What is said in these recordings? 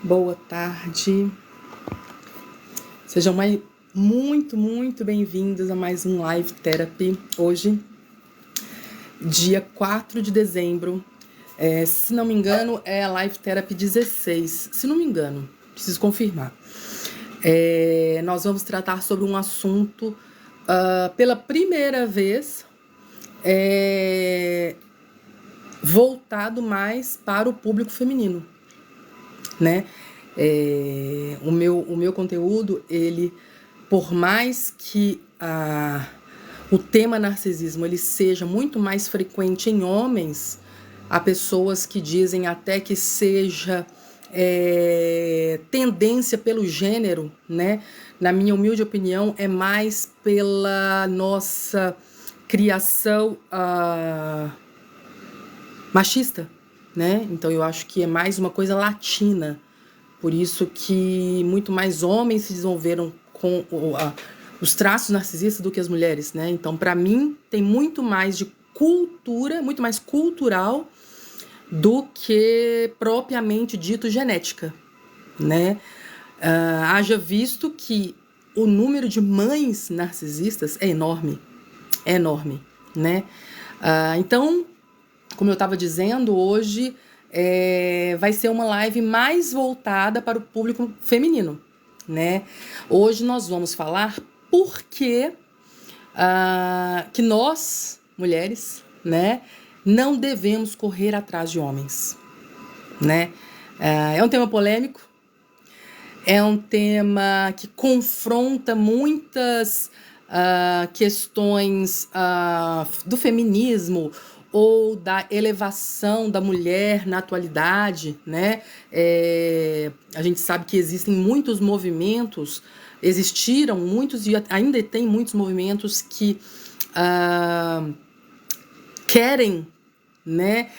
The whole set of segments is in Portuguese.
Boa tarde. Sejam muito bem-vindos a mais um Live Therapy. Hoje, dia 4 de dezembro. Se não me engano, é a Live Therapy 16. Se não me engano, preciso confirmar. Nós vamos tratar sobre um assunto pela primeira vez voltado mais para o público feminino, né? O meu conteúdo, ele, por mais que o tema narcisismo ele seja muito mais frequente em homens, há pessoas que dizem até que seja tendência pelo gênero, né? Na minha humilde opinião, é mais pela nossa criação machista, né? Então eu acho que é mais uma coisa latina. Por isso que muito mais homens se desenvolveram com os traços narcisistas do que as mulheres, né? Então, para mim, tem muito mais de cultura, muito mais cultural do que propriamente dito genética, né? Haja visto que o número de mães narcisistas é enorme, né? Então, como eu estava dizendo, hoje vai ser uma live mais voltada para o público feminino, né? Hoje nós vamos falar por que nós, mulheres, né, não devemos correr atrás de homens, né? É um tema polêmico, é um tema que confronta muitas questões do feminismo ou da elevação da mulher na atualidade, né? A gente sabe que existem muitos movimentos, existiram muitos e ainda tem muitos movimentos que querem, né,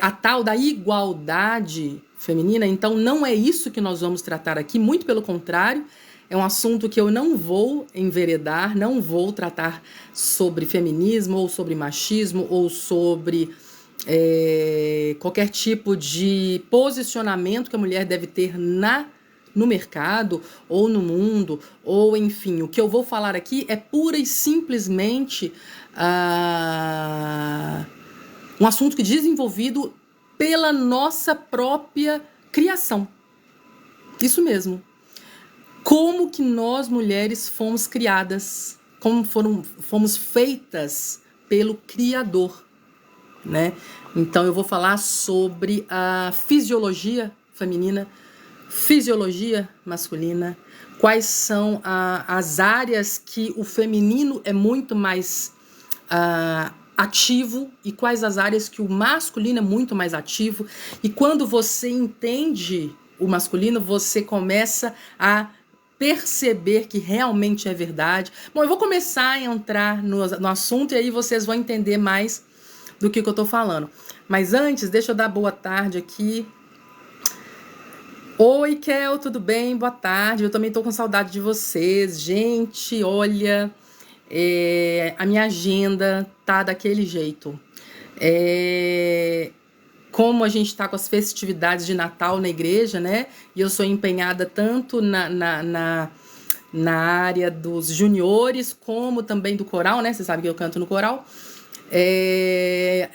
a tal da igualdade feminina. Então não é isso que nós vamos tratar aqui, muito pelo contrário. É um assunto que eu não vou enveredar, não vou tratar sobre feminismo ou sobre machismo ou sobre qualquer tipo de posicionamento que a mulher deve ter no mercado ou no mundo, ou enfim, o que eu vou falar aqui é pura e simplesmente um assunto que é desenvolvido pela nossa própria criação. Isso mesmo. Como que nós, mulheres, fomos criadas, como fomos feitas pelo Criador, né? Então eu vou falar sobre a fisiologia feminina, fisiologia masculina, quais são as áreas que o feminino é muito mais ativo e quais as áreas que o masculino é muito mais ativo. E quando você entende o masculino, você começa a perceber que realmente é verdade. Bom, eu vou começar a entrar no assunto e aí vocês vão entender mais do que eu tô falando. Mas antes, deixa eu dar boa tarde aqui. Oi, Kel, tudo bem? Boa tarde. Eu também tô com saudade de vocês. Gente, olha, a minha agenda tá daquele jeito. Como a gente tá com as festividades de Natal na igreja, né? E eu sou empenhada tanto na área dos juniores, como também do coral, né? Você sabe que eu canto no coral.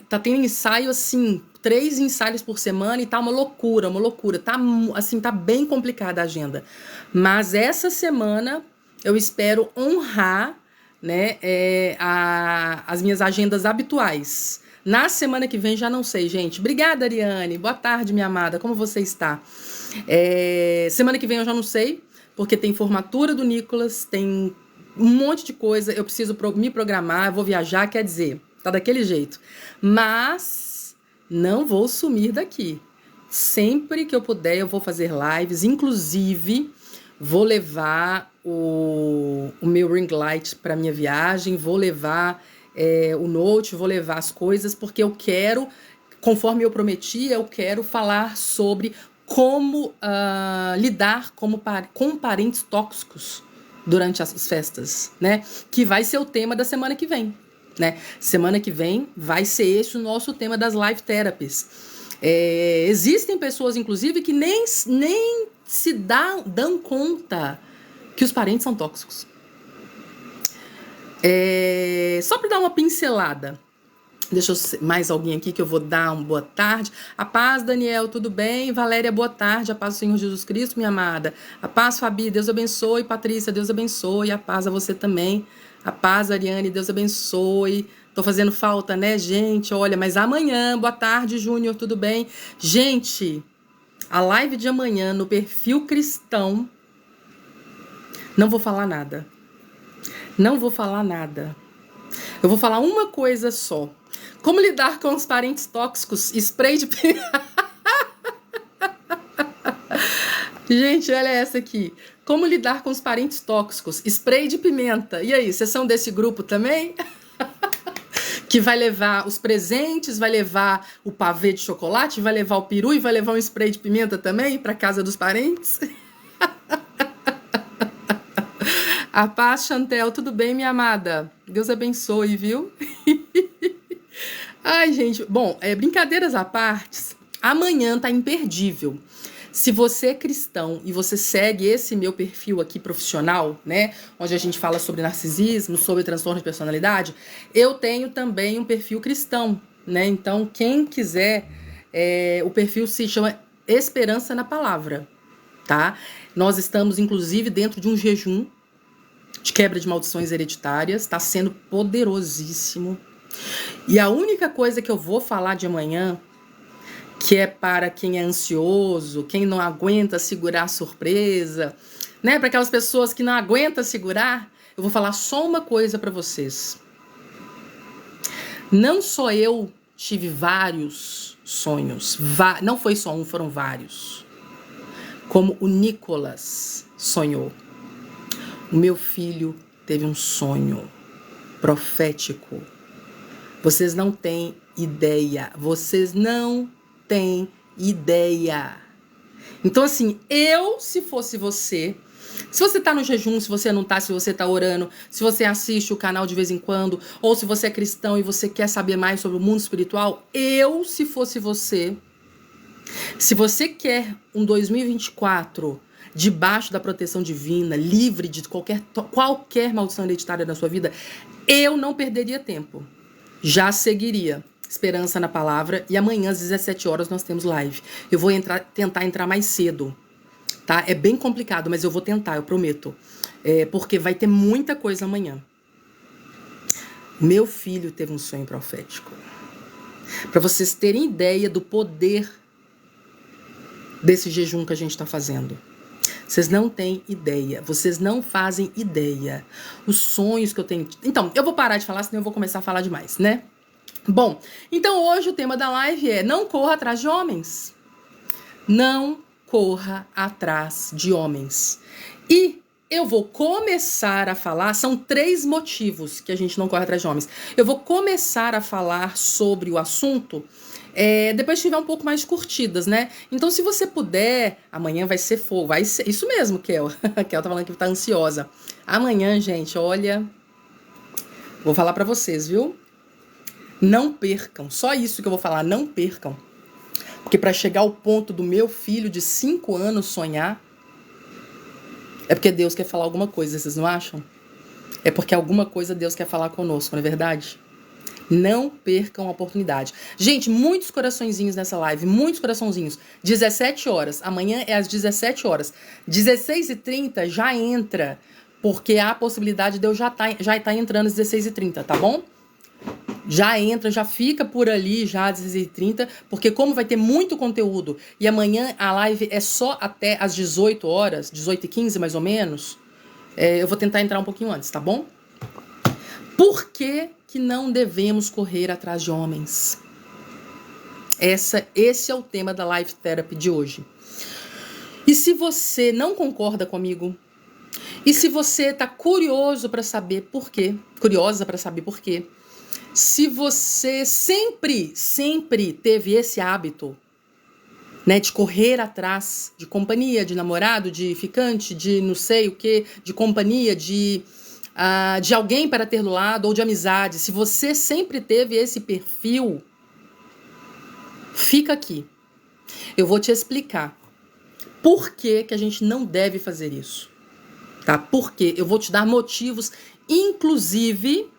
Tá tendo ensaio, assim, 3 ensaios por semana e tá uma loucura. Tá, assim, tá bem complicada a agenda. Mas essa semana eu espero honrar, né, as minhas agendas habituais. Na semana que vem já não sei, gente. Obrigada, Ariane. Boa tarde, minha amada. Como você está? Semana que vem eu já não sei, porque tem formatura do Nicolas, tem um monte de coisa. Eu preciso me programar, vou viajar, quer dizer, tá daquele jeito. Mas não vou sumir daqui. Sempre que eu puder, eu vou fazer lives. Inclusive, vou levar o meu ring light para minha viagem, vou levar o note, vou levar as coisas, porque eu quero, conforme eu prometi, eu quero falar sobre como lidar com parentes tóxicos durante as festas, né? Que vai ser o tema da semana que vem, né? Semana que vem vai ser esse o nosso tema das live therapies. Existem pessoas, inclusive, que nem se dão conta que os parentes são tóxicos. Só para dar uma pincelada. Deixa eu mais alguém aqui que eu vou dar uma boa tarde. A paz, Daniel, tudo bem? Valéria, boa tarde. A paz do Senhor Jesus Cristo, minha amada. A paz, Fabi, Deus abençoe. Patrícia, Deus abençoe. A paz a você também. A paz, Ariane, Deus abençoe. Tô fazendo falta, né, gente? Olha, mas amanhã, boa tarde, Júnior, tudo bem? Gente, a live de amanhã no perfil cristão, não vou falar nada. Não vou falar nada. Eu vou falar uma coisa só. Como lidar com os parentes tóxicos? Spray de pimenta. Gente, olha essa aqui. Como lidar com os parentes tóxicos? Spray de pimenta. E aí, vocês são desse grupo também? Que vai levar os presentes, vai levar o pavê de chocolate, vai levar o peru e vai levar um spray de pimenta também para casa dos parentes? A paz, Chantel, tudo bem, minha amada? Deus abençoe, viu? Ai, gente, bom, brincadeiras à parte, amanhã tá imperdível. Se você é cristão e você segue esse meu perfil aqui profissional, né, onde a gente fala sobre narcisismo, sobre transtorno de personalidade, eu tenho também um perfil cristão, né? Então, quem quiser, o perfil se chama Esperança na Palavra, tá? Nós estamos, inclusive, dentro de um jejum de quebra de maldições hereditárias, está sendo poderosíssimo. E a única coisa que eu vou falar de amanhã, que é para quem é ansioso, quem não aguenta segurar a surpresa, né? Para aquelas pessoas que não aguentam segurar, eu vou falar só uma coisa para vocês. Não só eu tive vários sonhos, não foi só um, foram vários. Como o Nicolas sonhou. O meu filho teve um sonho profético. Vocês não têm ideia. Vocês não têm ideia. Então, assim, se fosse você, se você tá no jejum, se você não tá, se você tá orando, se você assiste o canal de vez em quando, ou se você é cristão e você quer saber mais sobre o mundo espiritual, se fosse você, se você quer um 2024 debaixo da proteção divina, livre de qualquer maldição hereditária na sua vida, eu não perderia tempo. Já seguiria Esperança na Palavra e amanhã às 17 horas nós temos live. Eu vou tentar entrar mais cedo, tá? É bem complicado, mas eu vou tentar, eu prometo. Porque vai ter muita coisa amanhã. Meu filho teve um sonho profético. Para vocês terem ideia do poder desse jejum que a gente está fazendo. Vocês não têm ideia. Vocês não fazem ideia. Os sonhos que eu tenho... Então, eu vou parar de falar, senão eu vou começar a falar demais, né? Bom, então hoje o tema da live é: não corra atrás de homens. Não corra atrás de homens. E eu vou começar a falar... São 3 motivos que a gente não corre atrás de homens. Eu vou começar a falar sobre o assunto... depois tiver um pouco mais curtidas, né? Então, se você puder, amanhã vai ser fogo. Vai ser isso mesmo, Kel. A Kel tá falando que tá ansiosa. Amanhã, gente, olha, vou falar pra vocês, viu? Não percam. Só isso que eu vou falar, não percam. Porque pra chegar ao ponto do meu filho de 5 anos sonhar, é porque Deus quer falar alguma coisa, vocês não acham? É porque alguma coisa Deus quer falar conosco, não é verdade? Não percam a oportunidade. Gente, muitos coraçõezinhos nessa live, muitos coraçãozinhos. 17 horas, amanhã é às 17 horas. 16h30 já entra, porque há a possibilidade de eu já tá entrando às 16h30, tá bom? Já entra, já fica por ali já às 16h30, porque como vai ter muito conteúdo, e amanhã a live é só até às 18 horas, 18h15 mais ou menos, eu vou tentar entrar um pouquinho antes, tá bom? Por que não devemos correr atrás de homens? Esse é o tema da Life Therapy de hoje. E se você não concorda comigo, e se você tá curioso para saber por quê, curiosa para saber por quê, se você sempre teve esse hábito, né, de correr atrás de companhia, de namorado, de ficante, de não sei o que, de companhia, de alguém para ter do lado, ou de amizade, se você sempre teve esse perfil, fica aqui, Eu vou te explicar por que que a gente não deve fazer isso, tá? Porque eu vou te dar motivos, inclusive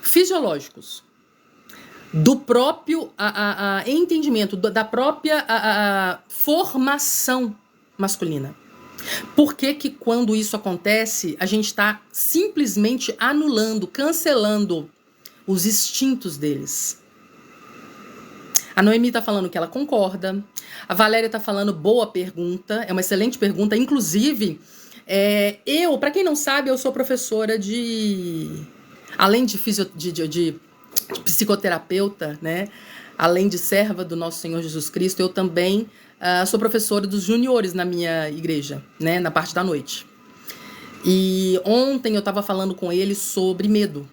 fisiológicos, do próprio entendimento, da própria formação masculina. Por que que quando isso acontece, a gente está simplesmente anulando, cancelando os instintos deles? A Noemi tá falando que ela concorda. A Valéria tá falando boa pergunta. É uma excelente pergunta. Inclusive, para quem não sabe, eu sou professora além de psicoterapeuta, né? Além de serva do nosso Senhor Jesus Cristo, eu também sou professora dos juniores na minha igreja, né? Na parte da noite. E ontem eu estava falando com eles sobre medo.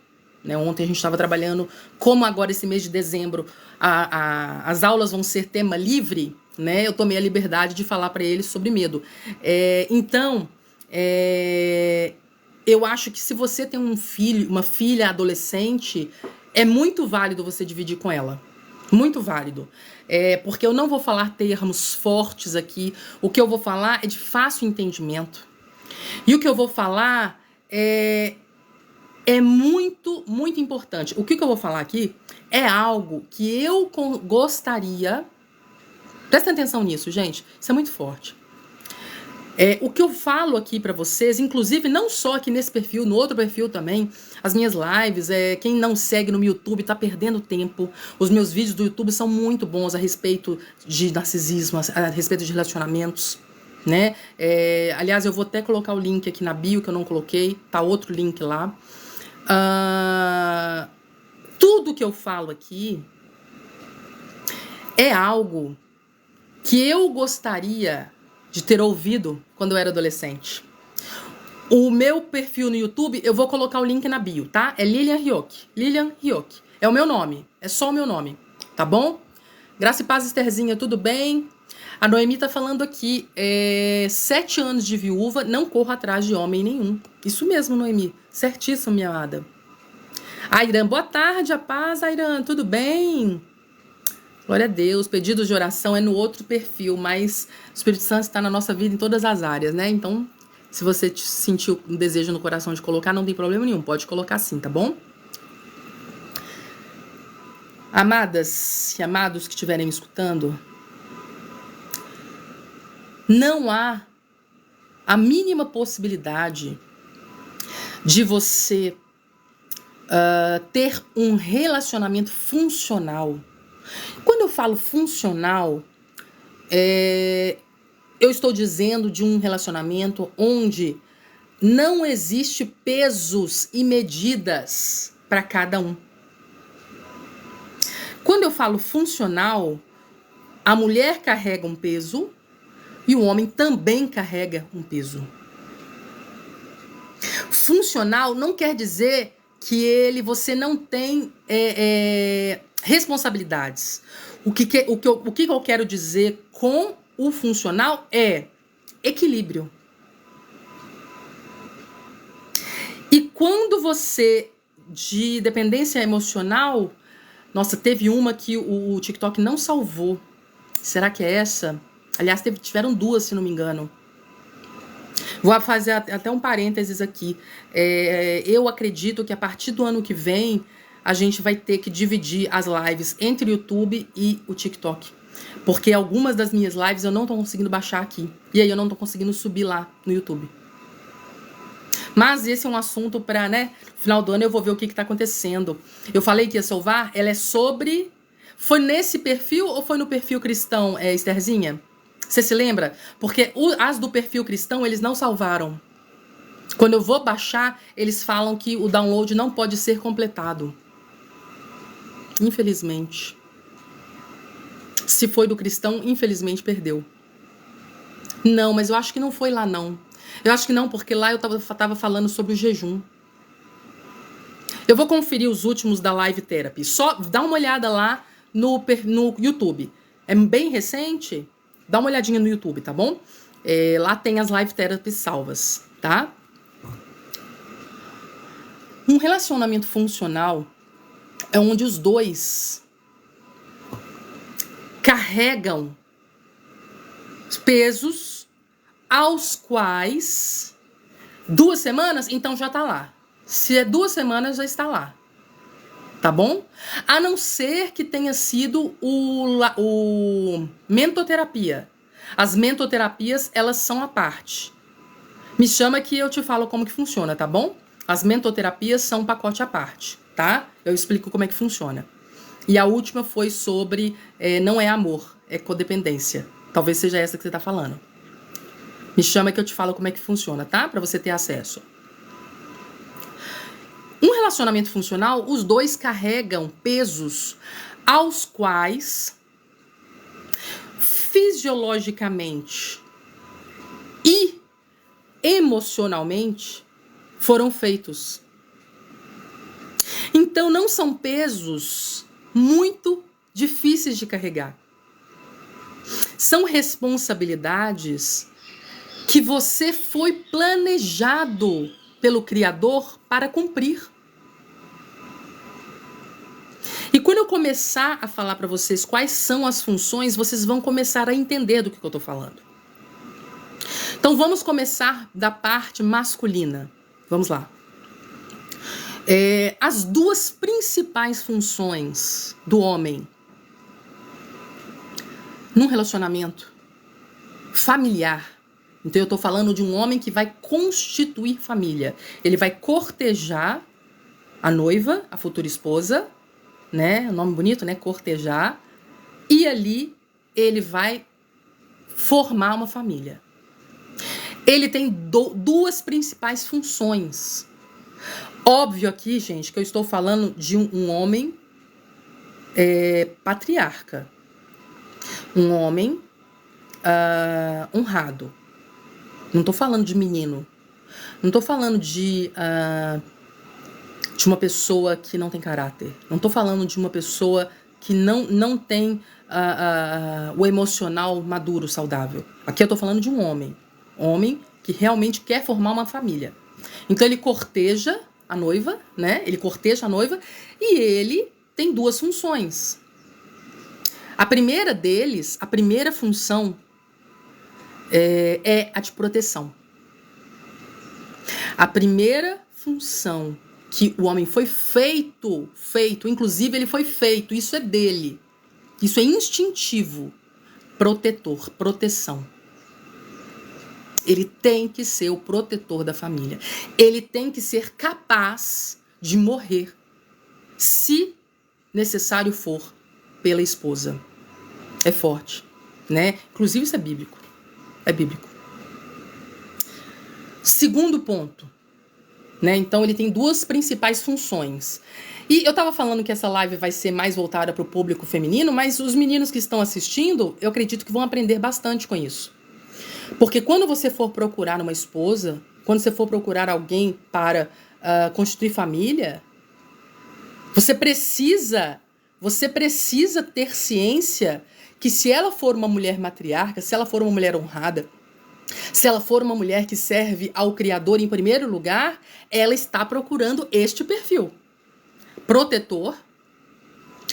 Né? Ontem a gente estava trabalhando, como agora esse mês de dezembro as aulas vão ser tema livre, né? Eu tomei a liberdade de falar para eles sobre medo. Então, eu acho que se você tem um filho, uma filha adolescente, é muito válido você dividir com ela. Muito válido. Porque eu não vou falar termos fortes aqui. O que eu vou falar é de fácil entendimento. E o que eu vou falar é muito, muito importante. O que eu vou falar aqui é algo que eu gostaria... Prestem atenção nisso, gente. Isso é muito forte. O que eu falo aqui pra vocês, inclusive não só aqui nesse perfil, no outro perfil também, as minhas lives, quem não segue no meu YouTube tá perdendo tempo. Os meus vídeos do YouTube são muito bons a respeito de narcisismo, a respeito de relacionamentos, né? Aliás, eu vou até colocar o link aqui na bio que eu não coloquei, tá outro link lá. Tudo que eu falo aqui é algo que eu gostaria de ter ouvido quando eu era adolescente. O meu perfil no YouTube, eu vou colocar o link na bio, tá? É Lilian Hioc. Lilian Hioc. É o meu nome. É só o meu nome. Tá bom? Graça e paz, Estherzinha, tudo bem? A Noemi tá falando aqui, 7 anos de viúva, não corro atrás de homem nenhum. Isso mesmo, Noemi. Certíssimo, minha amada. Airan, boa tarde, a paz, Airan, tudo bem? Glória a Deus, pedidos de oração é no outro perfil, mas o Espírito Santo está na nossa vida em todas as áreas, né? Então, se você sentiu um desejo no coração de colocar, não tem problema nenhum, pode colocar sim, tá bom? Amadas e amados que estiverem me escutando, não há a mínima possibilidade de você ter um relacionamento funcional. Quando eu falo funcional, eu estou dizendo de um relacionamento onde não existe pesos e medidas para cada um. Quando eu falo funcional, a mulher carrega um peso e o homem também carrega um peso. Funcional não quer dizer que você não tem responsabilidades. O que eu quero dizer com o funcional é equilíbrio. E quando você, de dependência emocional... Nossa, teve uma que o TikTok não salvou. Será que é essa? Aliás, tiveram 2, se não me engano. Vou fazer até um parênteses aqui. Eu acredito que a partir do ano que vem, a gente vai ter que dividir as lives entre o YouTube e o TikTok. Porque algumas das minhas lives eu não tô conseguindo baixar aqui. E aí eu não tô conseguindo subir lá no YouTube. Mas esse é um assunto para, né? No final do ano eu vou ver o que tá acontecendo. Eu falei que ia salvar, ela é sobre... Foi nesse perfil ou foi no perfil cristão, Estherzinha? Você se lembra? Porque as do perfil cristão, eles não salvaram. Quando eu vou baixar, eles falam que o download não pode ser completado. Infelizmente. Se foi do cristão, infelizmente perdeu. Não, mas eu acho que não foi lá, não. Eu acho que não, porque lá eu tava falando sobre o jejum. Eu vou conferir os últimos da Live Therapy. Só dá uma olhada lá no YouTube. É bem recente. Dá uma olhadinha no YouTube, tá bom? Lá tem as Live Therapy salvas, tá? Um relacionamento funcional é onde os dois carregam Pesos aos quais 2 semanas, então já tá lá. Se é 2 semanas, já está lá. Tá bom? A não ser que tenha sido o mentoterapia. As mentoterapias, elas são à parte. Me chama que eu te falo como que funciona, tá bom? As mentoterapias são um pacote à parte, tá? Eu explico como é que funciona. E a última foi sobre não é amor, é codependência. Talvez seja essa que você tá falando. Me chama que eu te falo como é que funciona, tá? Pra você ter acesso. Um relacionamento funcional, os dois carregam pesos aos quais fisiologicamente e emocionalmente foram feitos. Então não são pesos muito difíceis de carregar. São responsabilidades que você foi planejado pelo Criador para cumprir. E quando eu começar a falar para vocês quais são as funções, vocês vão começar a entender do que eu estou falando. Então vamos começar da parte masculina. Vamos lá. As 2 principais funções do homem num relacionamento familiar. Então eu estou falando de um homem que vai constituir família. Ele vai cortejar a noiva, a futura esposa, né? Um nome bonito, né? Cortejar. E ali ele vai formar uma família. Ele tem 2 principais funções. Óbvio aqui, gente, que eu estou falando de um homem patriarca. Um homem honrado. Não estou falando de menino. Não estou falando de uma pessoa que não tem caráter. Não estou falando de uma pessoa que não tem o emocional maduro, saudável. Aqui eu estou falando de um homem. Homem que realmente quer formar uma família. Então ele corteja a noiva, né? Ele corteja a noiva e ele tem 2 funções. A primeira deles, a primeira função é a de proteção. A primeira função que o homem foi feito, inclusive ele foi feito, isso é dele. Isso é instintivo. Protetor, proteção. Ele tem que ser o protetor da família. Ele tem que ser capaz de morrer, se necessário for, pela esposa. É forte, né? Inclusive isso é bíblico. É bíblico. Segundo ponto, né? Então ele tem 2 principais funções. E eu tava falando que essa live vai ser mais voltada para o público feminino, mas os meninos que estão assistindo, eu acredito que vão aprender bastante com isso. Porque quando você for procurar uma esposa, quando você for procurar alguém para constituir família, você precisa ter ciência que se ela for uma mulher matriarca, se ela for uma mulher honrada, se ela for uma mulher que serve ao Criador em primeiro lugar, ela está procurando este perfil. Protetor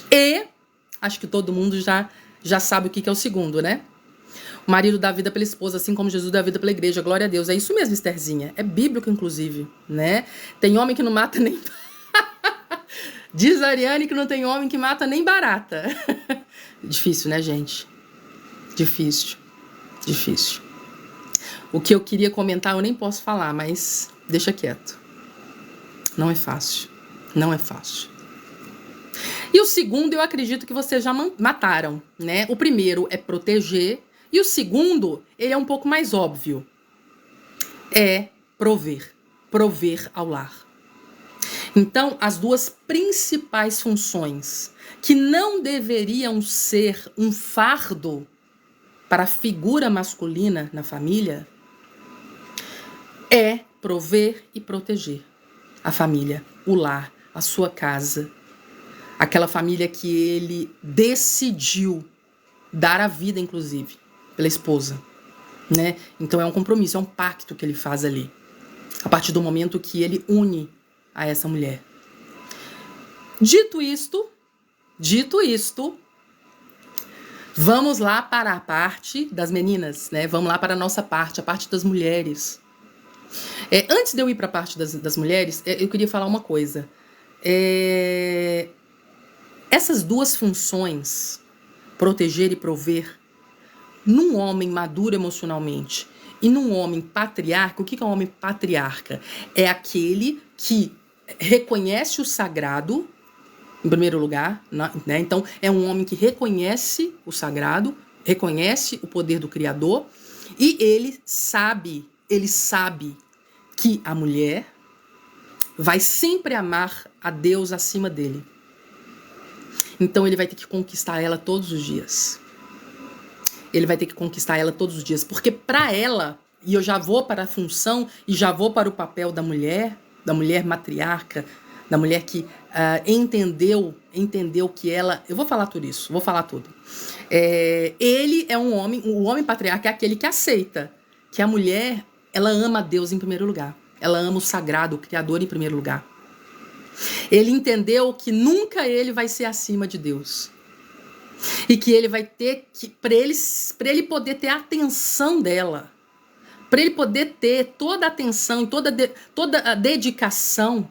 e, acho que todo mundo já sabe o que é o segundo, né? O marido dá vida pela esposa, assim como Jesus dá vida pela igreja. Glória a Deus. É isso mesmo, Estherzinha. É bíblico, inclusive, né? Tem homem que não mata nem... Diz a Ariane que não tem homem que mata nem barata. Difícil, né, gente? Difícil. O que eu queria comentar eu nem posso falar, mas deixa quieto. Não é fácil. E o segundo, eu acredito que vocês já mataram, né? O primeiro é proteger. E o segundo, ele é um pouco mais óbvio. É prover. Prover ao lar. Então, as 2 principais funções que não deveriam ser um fardo para a figura masculina na família é prover e proteger a família, o lar, a sua casa. Aquela família que ele decidiu dar a vida, inclusive, pela esposa, né? Então é um compromisso, é um pacto que ele faz ali. A partir do momento que ele une a essa mulher. Dito isto, Vamos lá para a parte das meninas, né? Vamos lá para a nossa parte, a parte das mulheres. Antes de eu ir para a parte das mulheres, eu queria falar uma coisa. Essas duas funções, proteger e prover, num homem maduro emocionalmente e num homem patriarca, o que é um homem patriarca? É aquele que reconhece o sagrado, em primeiro lugar, né? Então, é um homem que reconhece o sagrado, reconhece o poder do Criador, e ele sabe que a mulher vai sempre amar a Deus acima dele. Então, ele vai ter que conquistar ela todos os dias. Ele vai ter que conquistar ela todos os dias, porque para ela, e eu já vou para a função e já vou para o papel da mulher matriarca, da mulher que entendeu que ela... Eu vou falar tudo isso, vou falar tudo. Ele é um homem, o homem patriarca é aquele que aceita que a mulher, ela ama Deus em primeiro lugar. Ela ama o sagrado, o Criador em primeiro lugar. Ele entendeu que nunca ele vai ser acima de Deus. E que ele vai ter que, para ele poder ter a atenção dela, para ele poder ter toda a atenção, toda a dedicação,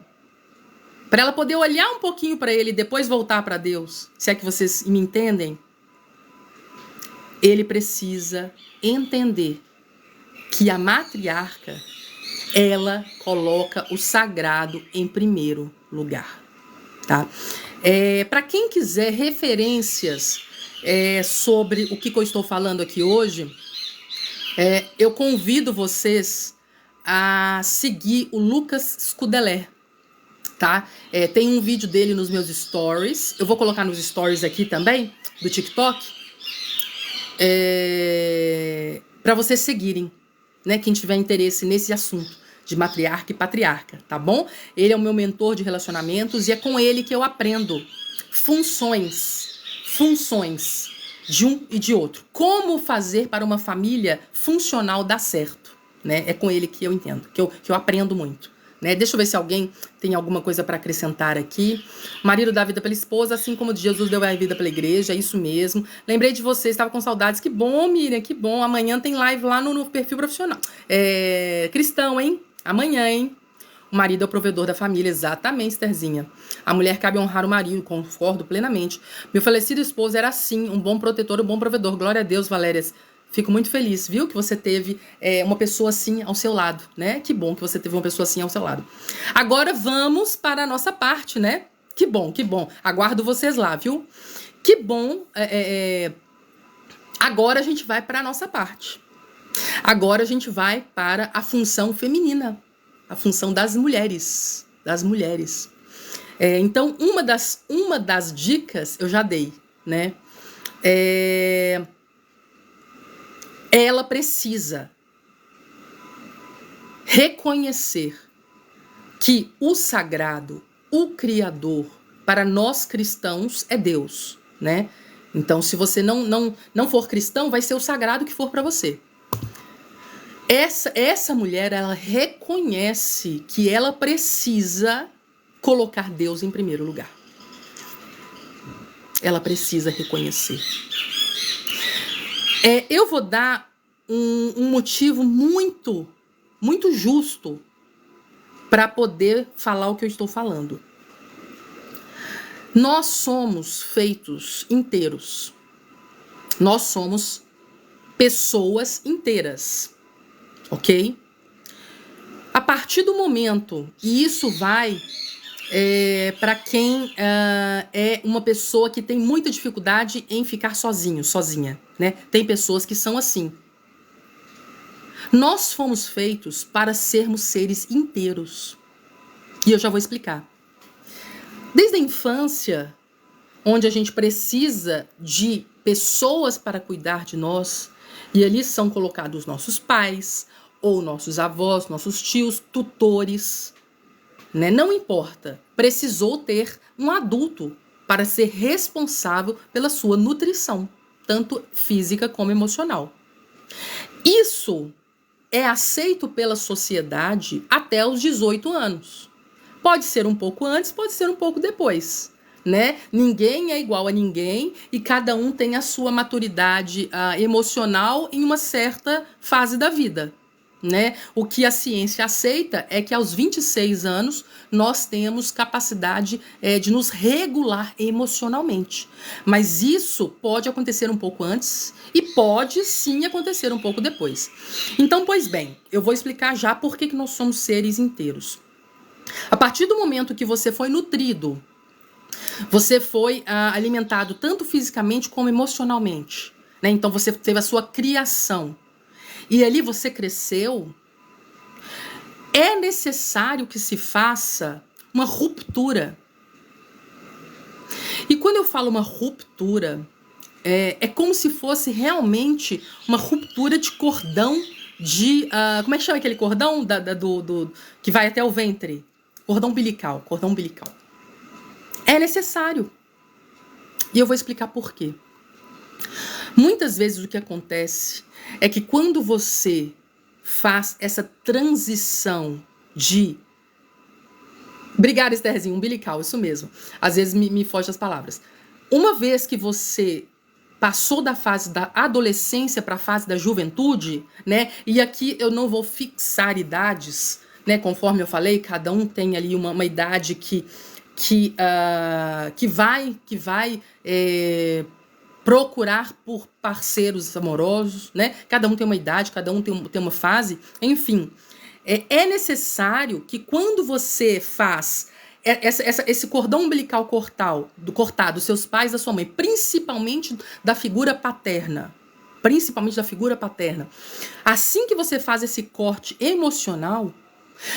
para ela poder olhar um pouquinho para ele e depois voltar para Deus, se é que vocês me entendem, ele precisa entender que a matriarca, ela coloca o sagrado em primeiro lugar, tá? Para quem quiser referências sobre o que eu estou falando aqui hoje, eu convido vocês a seguir o Lucas Scudeler, tá? Tem um vídeo dele nos meus stories, eu vou colocar nos stories aqui também, do TikTok, para vocês seguirem, né? Quem tiver interesse nesse assunto de matriarca e patriarca, tá bom? Ele é o meu mentor de relacionamentos e é com ele que eu aprendo funções de um e de outro. Como fazer para uma família funcional dar certo, né? É com ele que eu entendo, que eu aprendo muito, né? Deixa eu ver se alguém tem alguma coisa para acrescentar aqui. O marido dá vida pela esposa, assim como Jesus deu a vida pela igreja, é isso mesmo. Lembrei de você, estava com saudades. Que bom, Miriam, que bom. Amanhã tem live lá no perfil profissional. Cristão, hein? Amanhã, hein? O marido é o provedor da família, exatamente, Estherzinha. A mulher cabe honrar o marido, concordo plenamente. Meu falecido esposo era assim, um bom protetor, um bom provedor. Glória a Deus, Valérias. Fico muito feliz, viu? Que você teve uma pessoa assim ao seu lado, né? Que bom que você teve uma pessoa assim ao seu lado. Agora vamos para a nossa parte, né? Que bom, que bom. Aguardo vocês lá, viu? Que bom. Agora a gente vai para a nossa parte. Agora a gente vai para a função feminina, a função das mulheres, então, uma das dicas eu já dei, né? Ela precisa reconhecer que o sagrado, o Criador, para nós cristãos é Deus, né? Então, se você não for cristão, vai ser o sagrado que for para você. Essa mulher, ela reconhece que ela precisa colocar Deus em primeiro lugar. Ela precisa reconhecer. Eu vou dar um motivo muito, muito justo para poder falar o que eu estou falando. Nós somos feitos inteiros. Nós somos pessoas inteiras. Ok? A partir do momento, e isso vai para quem é uma pessoa que tem muita dificuldade em ficar sozinha, né? Tem pessoas que são assim. Nós fomos feitos para sermos seres inteiros. E eu já vou explicar. Desde a infância, onde a gente precisa de pessoas para cuidar de nós, e ali são colocados nossos pais, ou nossos avós, nossos tios, tutores, né? Não importa, precisou ter um adulto para ser responsável pela sua nutrição, tanto física como emocional. Isso é aceito pela sociedade até os 18 anos. Pode ser um pouco antes, pode ser um pouco depois, né? Ninguém é igual a ninguém e cada um tem a sua maturidade emocional em uma certa fase da vida, né? O que a ciência aceita é que aos 26 anos nós temos capacidade de nos regular emocionalmente. Mas isso pode acontecer um pouco antes e pode sim acontecer um pouco depois. Então, pois bem, eu vou explicar já por que nós somos seres inteiros. A partir do momento que você foi nutrido, você foi alimentado tanto fisicamente como emocionalmente, né? Então você teve a sua criação. E ali você cresceu, é necessário que se faça uma ruptura. E quando eu falo uma ruptura, é como se fosse realmente uma ruptura de cordão de... como é que chama aquele cordão que vai até o ventre? Cordão umbilical, cordão umbilical. É necessário. E eu vou explicar por quê. Muitas vezes o que acontece é que quando você faz essa transição de... Obrigada, Estherzinho, umbilical, isso mesmo. Às vezes me foge as palavras. Uma vez que você passou da fase da adolescência para a fase da juventude, né? E aqui eu não vou fixar idades, né? Conforme eu falei, cada um tem ali uma idade que vai procurar por parceiros amorosos, né? Cada um tem uma idade, cada um tem uma fase, enfim. É necessário que quando você faz esse cordão umbilical cortado, seus pais, da sua mãe, principalmente da figura paterna, assim que você faz esse corte emocional,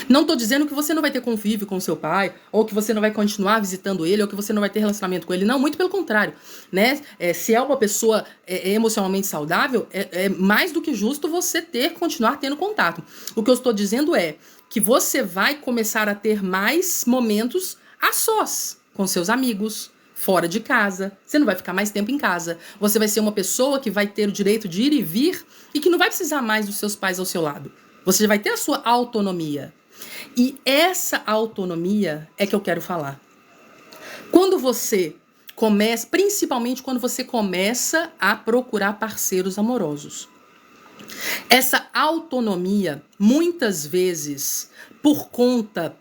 não estou dizendo que você não vai ter convívio com seu pai, ou que você não vai continuar visitando ele, ou que você não vai ter relacionamento com ele. Não, muito pelo contrário, né? Se é uma pessoa emocionalmente saudável, é mais do que justo você continuar tendo contato. O que eu estou dizendo é que você vai começar a ter mais momentos a sós, com seus amigos, fora de casa. Você não vai ficar mais tempo em casa. Você vai ser uma pessoa que vai ter o direito de ir e vir e que não vai precisar mais dos seus pais ao seu lado. Você vai ter a sua autonomia. E essa autonomia é que eu quero falar. Quando você começa, principalmente quando você começa a procurar parceiros amorosos. Essa autonomia, muitas vezes, por conta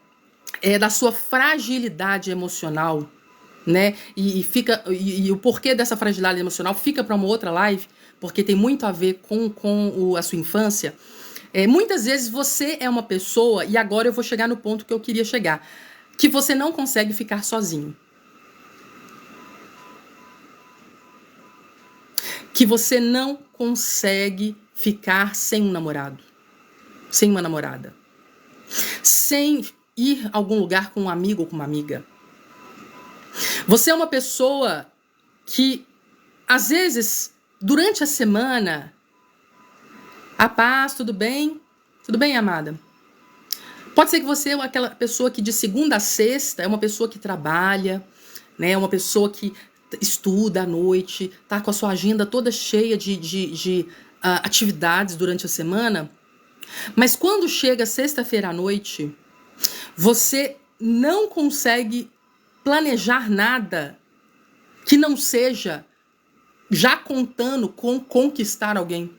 da sua fragilidade emocional, né? E o porquê dessa fragilidade emocional fica para uma outra live, porque tem muito a ver com a sua infância. Muitas vezes você é uma pessoa, e agora eu vou chegar no ponto que eu queria chegar, que você não consegue ficar sozinho. Que você não consegue ficar sem um namorado, sem uma namorada, sem ir a algum lugar com um amigo ou com uma amiga. Você é uma pessoa que, às vezes, durante a semana... A paz, tudo bem? Tudo bem, amada? Pode ser que você é aquela pessoa que de segunda a sexta é uma pessoa que trabalha, né? Uma pessoa que estuda à noite, tá com a sua agenda toda cheia de atividades durante a semana. Mas quando chega sexta-feira à noite, você não consegue planejar nada que não seja já contando com conquistar alguém.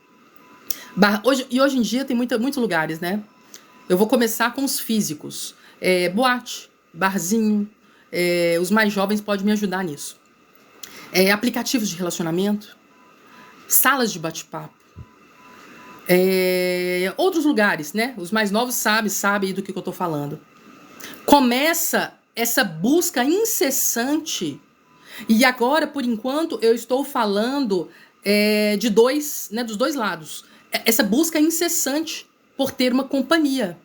Hoje em dia tem muitos lugares, né? Eu vou começar com os físicos. Boate, barzinho. Os mais jovens podem me ajudar nisso. Aplicativos de relacionamento. Salas de bate-papo. Outros lugares, né? Os mais novos sabem do que eu tô falando. Começa essa busca incessante. E agora, por enquanto, eu estou falando dos dois lados. Essa busca incessante por ter uma companhia.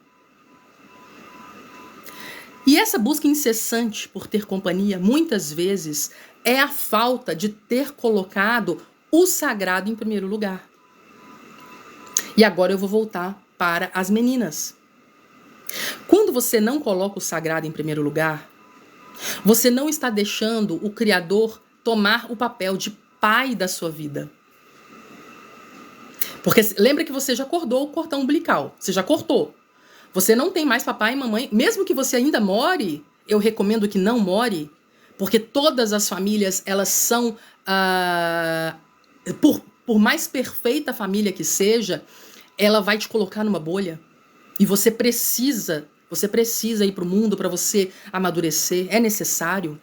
E essa busca incessante por ter companhia, muitas vezes, é a falta de ter colocado o sagrado em primeiro lugar. E agora eu vou voltar para as meninas. Quando você não coloca o sagrado em primeiro lugar, você não está deixando o Criador tomar o papel de pai da sua vida. Porque lembra que você já cortou o cordão umbilical. Você já cortou. Você não tem mais papai e mamãe. Mesmo que você ainda more, eu recomendo que não more, Porque todas as famílias, elas são, por mais perfeita a família que seja, ela vai te colocar numa bolha. E você precisa ir para o mundo para você amadurecer. É necessário,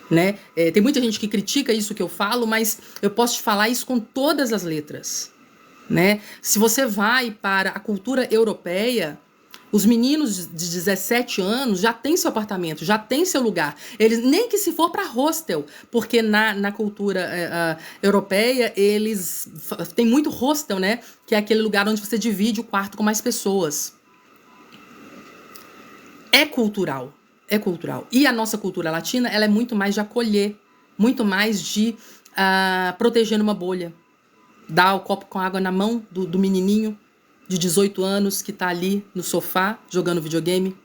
né? Tem muita gente que critica isso que eu falo, mas eu posso te falar isso com todas as letras, né? Se você vai para a cultura europeia, os meninos de 17 anos já têm seu apartamento, já têm seu lugar. Eles nem que se for para hostel, porque na cultura europeia eles tem muito hostel, né? Que é aquele lugar onde você divide o quarto com mais pessoas. É cultural. E a nossa cultura latina, ela é muito mais de acolher, muito mais de proteger numa bolha. Dar o copo com água na mão do menininho de 18 anos que tá ali no sofá jogando videogame.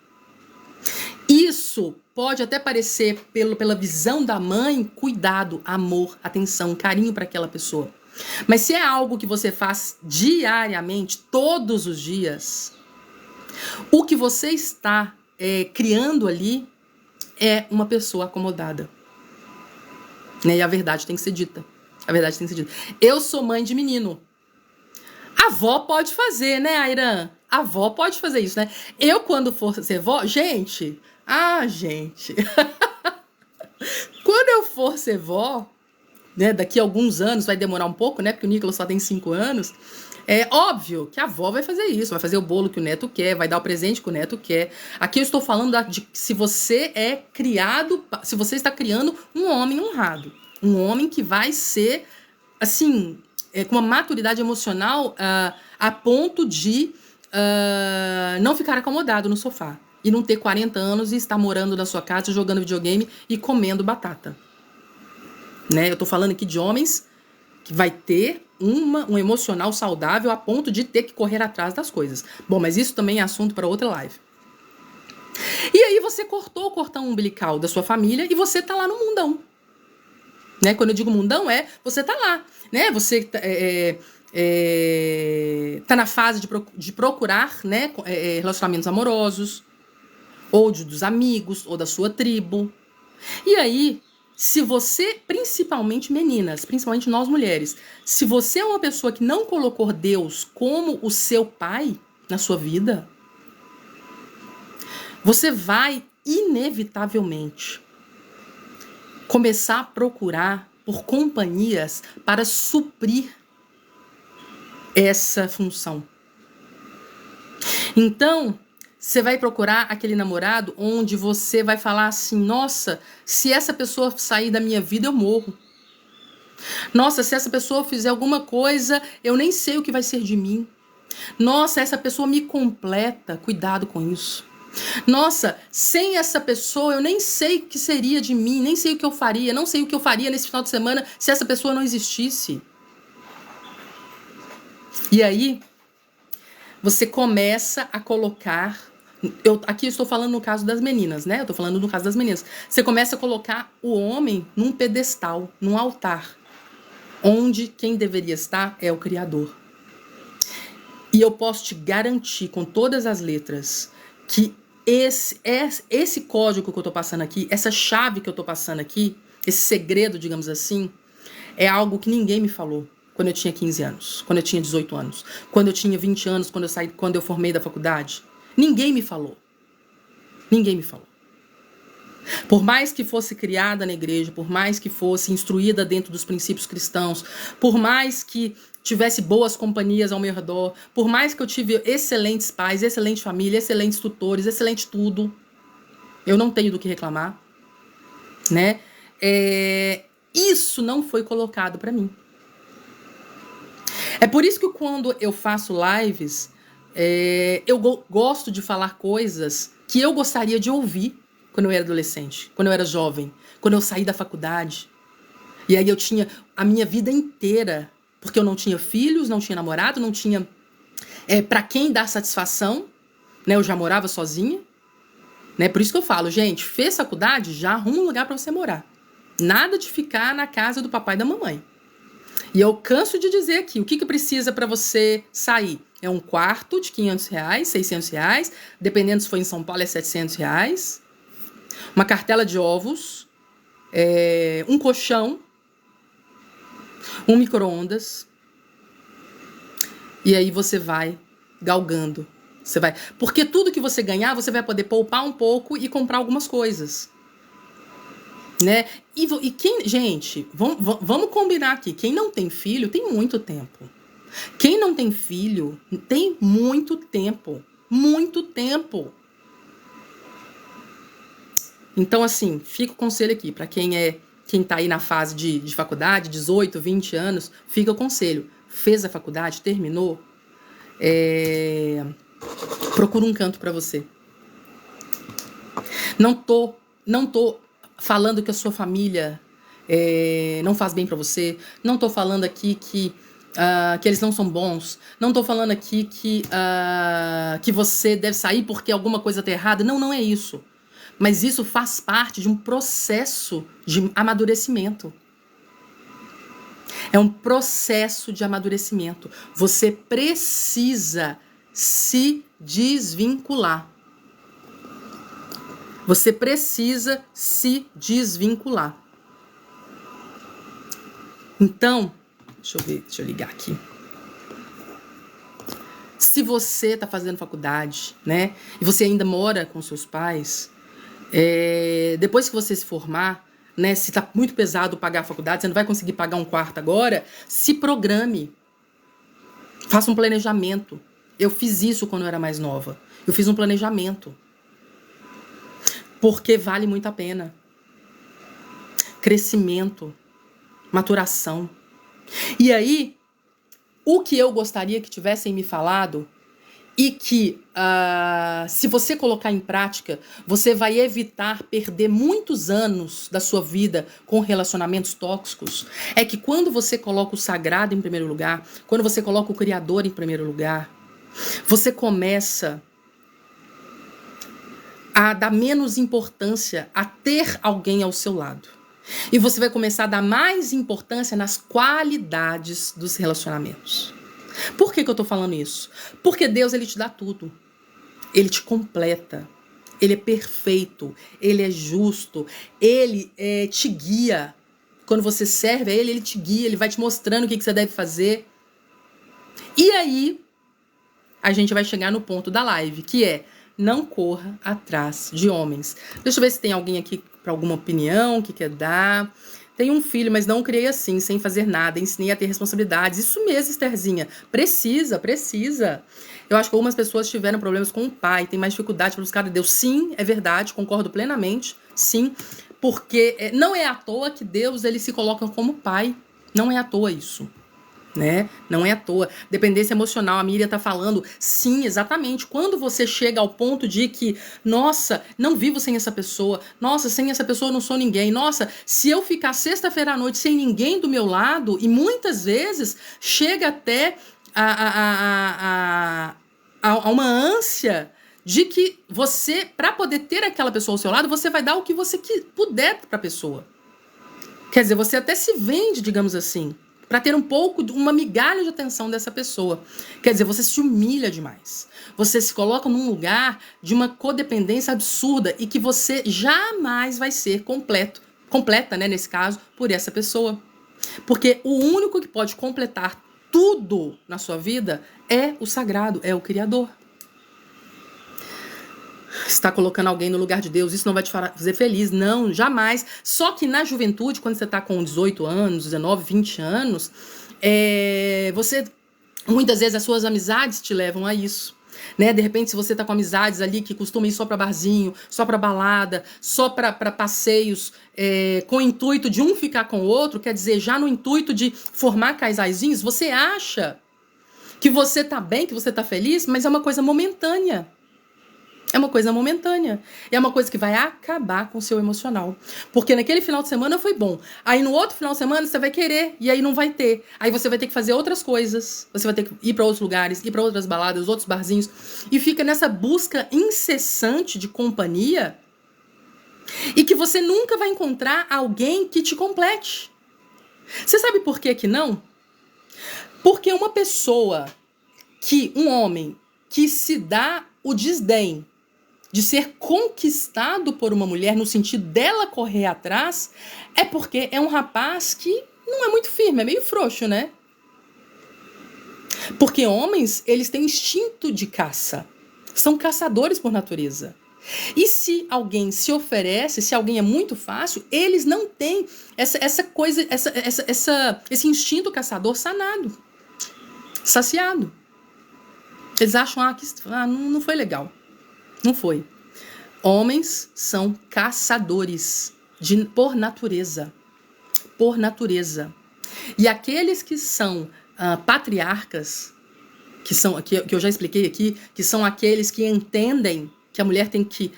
Isso pode até parecer, pela visão da mãe, cuidado, amor, atenção, carinho para aquela pessoa. Mas se é algo que você faz diariamente, todos os dias, o que você está criando ali é uma pessoa acomodada. Né? E a verdade tem que ser dita. Eu sou mãe de menino. A avó pode fazer, né, Airan? A avó pode fazer isso, né? Eu, quando for ser vó... Gente... Quando eu for ser vó, né, daqui a alguns anos, vai demorar um pouco, né? Porque o Nicolas só tem 5 anos. É óbvio que a avó vai fazer isso, vai fazer o bolo que o neto quer, vai dar o presente que o neto quer. Aqui eu estou falando de se você se você está criando um homem honrado. Um homem que vai ser, assim... com uma maturidade emocional a ponto de não ficar acomodado no sofá. E não ter 40 anos e estar morando na sua casa, jogando videogame e comendo batata. Né? Eu tô falando aqui de homens que vai ter um emocional saudável a ponto de ter que correr atrás das coisas. Bom, mas isso também é assunto para outra live. E aí você cortou o cordão umbilical da sua família e você tá lá no mundão. Né? Quando eu digo mundão, você tá lá. Né? Você tá na fase de procurar, né, relacionamentos amorosos, ou dos amigos, ou da sua tribo. E aí, se você, principalmente meninas, principalmente nós mulheres, se você é uma pessoa que não colocou Deus como o seu pai na sua vida, você vai, inevitavelmente, começar a procurar por companhias para suprir essa função. Então, você vai procurar aquele namorado onde você vai falar assim, nossa, se essa pessoa sair da minha vida, eu morro. Nossa, se essa pessoa fizer alguma coisa, eu nem sei o que vai ser de mim. Nossa, essa pessoa me completa, cuidado com isso. Nossa, sem essa pessoa eu nem sei o que seria de mim, nem sei o que eu faria, não sei o que eu faria nesse final de semana se essa pessoa não existisse. E aí, você começa a colocar... Aqui eu estou falando no caso das meninas, né? Eu estou falando no caso das meninas. Você começa a colocar o homem num pedestal, num altar, onde quem deveria estar é o Criador. E eu posso te garantir com todas as letras que esse código que eu estou passando aqui, essa chave que eu estou passando aqui, esse segredo, digamos assim, é algo que ninguém me falou quando eu tinha 15 anos, quando eu tinha 18 anos, quando eu tinha 20 anos, quando eu formei da faculdade. Ninguém me falou. Por mais que fosse criada na igreja, por mais que fosse instruída dentro dos princípios cristãos, por mais que tivesse boas companhias ao meu redor, por mais que eu tive excelentes pais, excelente família, excelentes tutores, excelente tudo, eu não tenho do que reclamar, né? Isso não foi colocado para mim. É por isso que quando eu faço lives, eu gosto de falar coisas que eu gostaria de ouvir quando eu era adolescente, quando eu era jovem, quando eu saí da faculdade. E aí eu tinha a minha vida inteira, porque eu não tinha filhos, não tinha namorado, não tinha para quem dar satisfação, né? Eu já morava sozinha, né? Por isso que eu falo, gente, fez faculdade, já arruma um lugar para você morar. Nada de ficar na casa do papai e da mamãe. E eu canso de dizer aqui, o que precisa para você sair? É um quarto de R$500, R$600, dependendo se for em São Paulo é R$700. uma cartela de ovos, um colchão, um micro-ondas, e aí você vai galgando. Você vai, porque tudo que você ganhar, você vai poder poupar um pouco e comprar algumas coisas, né? E quem, gente, vamos combinar aqui, quem não tem filho tem muito tempo. Quem não tem filho tem muito tempo. Muito tempo. Então, assim, fica o conselho aqui, para quem tá aí na fase de faculdade, 18, 20 anos, fica o conselho. Fez a faculdade, terminou, procura um canto para você. Não tô falando que a sua família não faz bem para você. Não tô falando aqui que eles não são bons. Não tô falando aqui que você deve sair porque alguma coisa tá errada. Não é isso. Mas isso faz parte de um processo de amadurecimento. É um processo de amadurecimento. Você precisa se desvincular. Você precisa se desvincular. Então, deixa eu ligar aqui. Se você está fazendo faculdade, né, e você ainda mora com seus pais, depois que você se formar, né, se está muito pesado pagar a faculdade, você não vai conseguir pagar um quarto agora, se programe. Faça um planejamento. Eu fiz isso quando eu era mais nova. Eu fiz um planejamento. Porque vale muito a pena. Crescimento, maturação. E aí, o que eu gostaria que tivessem me falado e que, se você colocar em prática, você vai evitar perder muitos anos da sua vida com relacionamentos tóxicos, é que quando você coloca o sagrado em primeiro lugar, quando você coloca o Criador em primeiro lugar, você começa a dar menos importância a ter alguém ao seu lado. E você vai começar a dar mais importância nas qualidades dos relacionamentos. Por que eu tô falando isso? Porque Deus, ele te dá tudo. Ele te completa. Ele é perfeito. Ele é justo. Ele te guia. Quando você serve a ele, ele te guia. Ele vai te mostrando o que você deve fazer. E aí, a gente vai chegar no ponto da live, que é: não corra atrás de homens. Deixa eu ver se tem alguém aqui para alguma opinião que quer dar. Tenho um filho, mas não criei assim, sem fazer nada. Ensinei a ter responsabilidades. Isso mesmo, Estherzinha. Precisa. Eu acho que algumas pessoas tiveram problemas com o pai, tem mais dificuldade para buscar a Deus. Sim, é verdade, concordo plenamente. Sim, porque não é à toa que Deus, ele se coloca como pai. Não é à toa isso. Né? Não é à toa. Dependência emocional, a Miriam tá falando. Sim, exatamente. Quando você chega ao ponto de que, nossa, não vivo sem essa pessoa, nossa, sem essa pessoa eu não sou ninguém, nossa, se eu ficar sexta-feira à noite sem ninguém do meu lado, e muitas vezes chega até a uma ânsia de que você, para poder ter aquela pessoa ao seu lado, você vai dar o que você puder para a pessoa. Quer dizer, você até se vende, digamos assim, para ter um pouco, uma migalha de atenção dessa pessoa. Quer dizer, você se humilha demais. Você se coloca num lugar de uma codependência absurda e que você jamais vai ser completa, né, nesse caso, por essa pessoa. Porque o único que pode completar tudo na sua vida é o sagrado, é o Criador. Está colocando alguém no lugar de Deus, isso não vai te fazer feliz, não, jamais. Só que na juventude, quando você está com 18 anos, 19, 20 anos, você, muitas vezes as suas amizades te levam a isso. Né? De repente, se você está com amizades ali que costumam ir só para barzinho, só para balada, só para passeios, com o intuito de um ficar com o outro, quer dizer, já no intuito de formar casaizinhos, você acha que você está bem, que você está feliz, mas é uma coisa momentânea. É uma coisa momentânea. É uma coisa que vai acabar com o seu emocional. Porque naquele final de semana foi bom. Aí no outro final de semana você vai querer e aí não vai ter. Aí você vai ter que fazer outras coisas. Você vai ter que ir para outros lugares, ir para outras baladas, outros barzinhos. E fica nessa busca incessante de companhia. E que você nunca vai encontrar alguém que te complete. Você sabe por que não? Porque um homem que se dá o desdém de ser conquistado por uma mulher no sentido dela correr atrás, é porque é um rapaz que não é muito firme, é meio frouxo, né? Porque homens, eles têm instinto de caça. São caçadores por natureza. E se alguém se oferece, se alguém é muito fácil, eles não têm esse instinto caçador sanado, saciado. Eles acham, não foi legal. Não foi. Homens são caçadores por natureza. Por natureza. E aqueles que são patriarcas, que eu já expliquei aqui, que são aqueles que entendem que a mulher tem que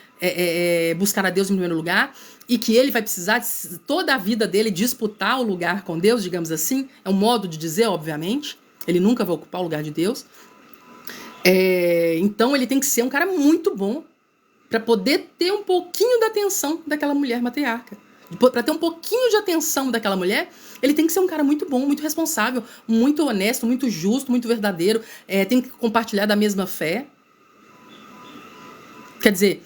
buscar a Deus em primeiro lugar e que ele vai precisar de toda a vida dele disputar o lugar com Deus, digamos assim. É um modo de dizer, obviamente. Ele nunca vai ocupar o lugar de Deus. Então ele tem que ser um cara muito bom para poder ter um pouquinho da atenção daquela mulher matriarca. Para ter um pouquinho de atenção daquela mulher, ele tem que ser um cara muito bom, muito responsável, muito honesto, muito justo, muito verdadeiro, tem que compartilhar da mesma fé. Quer dizer,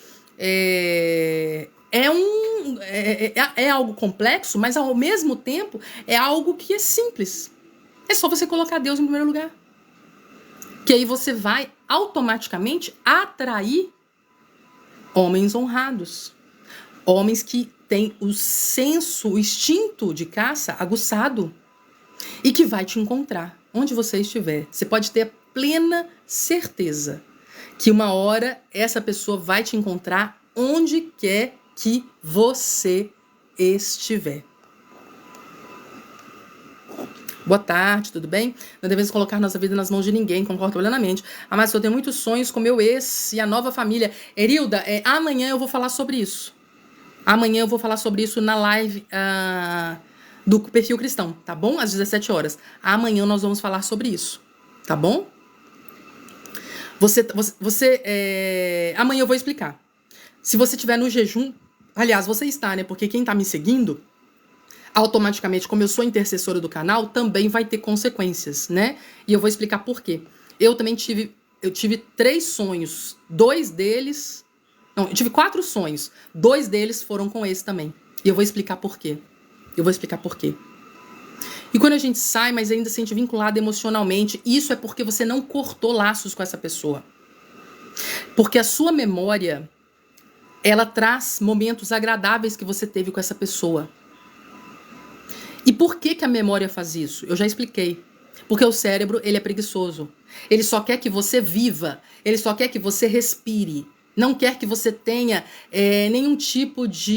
é algo complexo, mas ao mesmo tempo é algo que é simples. É só você colocar Deus em primeiro lugar. Que aí você vai automaticamente atrair homens honrados. Homens que têm o senso, o instinto de caça aguçado. E que vai te encontrar onde você estiver. Você pode ter plena certeza que uma hora essa pessoa vai te encontrar onde quer que você estiver. Boa tarde, tudo bem? Não devemos colocar nossa vida nas mãos de ninguém, concordo plenamente. Mas eu tenho muitos sonhos com meu ex e a nova família. Erilda, amanhã eu vou falar sobre isso. Amanhã eu vou falar sobre isso na live do Perfil Cristão, tá bom? Às 17 horas. Amanhã nós vamos falar sobre isso, tá bom? Amanhã eu vou explicar. Se você estiver no jejum, aliás, você está, né? Porque quem tá me seguindo, automaticamente, como eu sou intercessora do canal, também vai ter consequências, né? E eu vou explicar por quê. Eu tive 3 sonhos, 2 deles... Não, eu tive 4 sonhos, 2 deles foram com esse também. E eu vou explicar por quê. E quando a gente sai, mas ainda se sente vinculado emocionalmente, isso é porque você não cortou laços com essa pessoa. Porque a sua memória, ela traz momentos agradáveis que você teve com essa pessoa. E por que a memória faz isso? Eu já expliquei. Porque o cérebro, ele é preguiçoso. Ele só quer que você viva. Ele só quer que você respire. Não quer que você tenha nenhum tipo de